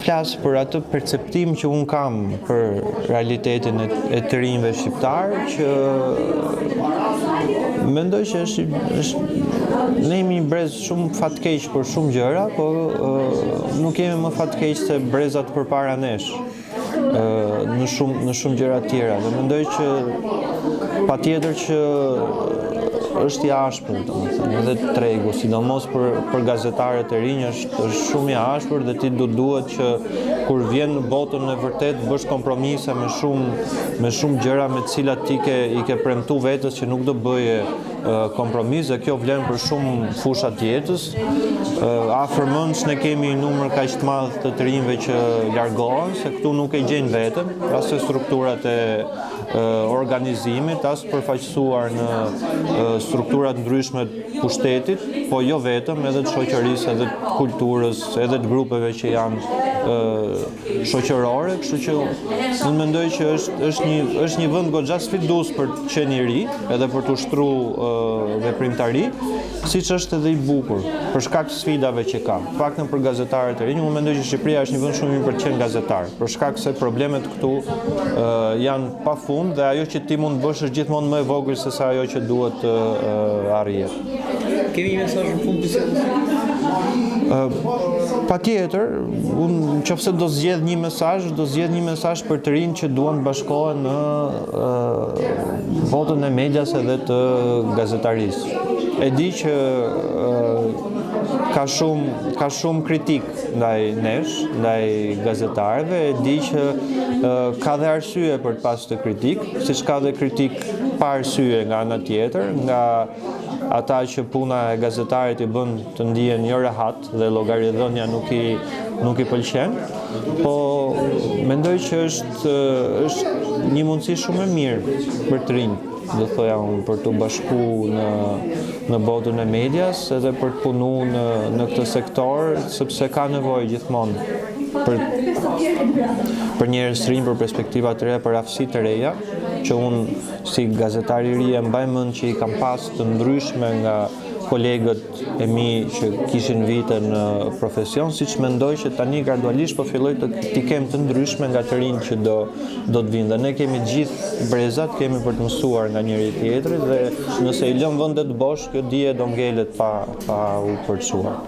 flas për atë perceptim që un kam për realitetin e të rinjve shqiptar, që mendoj që ne jemi brez shumë fatkeq për shumë gjëra, por nuk jemi më fatkeq se brezat përpara nesh në shumë gjëra tjera. Dhe mendoj që patjetër që është i ashpër, edhe tregu, sidomos për gazetarët e rinj është shumë i ashpër dhe ti duhet që kur vjen në botën e vërtet bësh kompromise me shumë gjëra me të cilat ti i ke premtu vetes që nuk do bëje kompromis, dhe kjo vlen për shumë fusha të jetës. Afërmend ne kemi një numër kaq të madh të rinjve që largohen, se këtu nuk e gjejnë veten, as të strukturat e organizimit, as përfaqësuar në strukturat ndryshme të pushtetit, po jo vetëm, edhe të shoqërisë, edhe të kulturës, edhe të grupeve që janë shoqërore, kështu që unë mendoj që është një vend goxha sfidues për të qenë i ri, edhe për të ushtruar veprimtari, siç është edhe i bukur, për shkak të sfidave që ka. Paktën për gazetarët e rinj, unë mendoj që Shqipëria është një vend shumë i mirë për të qenë gazetar, për shkak se problemet këtu janë pafund dhe ajo që ti mund të bësh është gjithmonë më e vogël se sa ajo që duhet të arrihet. Kemi një mesazh në fund bisedës? Patjetër, unë nëse do zgjedh një mesazh për të rinj që duan të bashkohen në botën e medias edhe të gazetarisë. E di që ka shumë kritik ndaj nesh, ndaj gazetarëve, e di që ka dhe arsye për të pasur të kritik, siç ka dhe kritik pa arsye nga ana tjetër, nga ata që puna e gazetarit i bën të ndihen jo rehat dhe llogaridhënia nuk i pëlqen, po mendoj që është një mundësi shumë e mirë për të rinj, do thoja unë, për të bashku në botën e medias, edhe për të punu në këtë sektor, sepse ka nevojë gjithmonë për njerëz të rinj, për perspektiva të reja, për aftësi të reja, që unë si gazetar i ri e mbaj mend që i kam pas të ndryshme nga kolegët e mi që kishin vite në profesion, siç mendoj që tani gradualisht po filloj të kem të ndryshme nga të rinj që do të vinë. Dhe ne kemi gjithë brezat, kemi për të mësuar nga njëri tjetri, dhe nëse i lëm vendet bosh, kjo dije do ngelet pa u përçuar.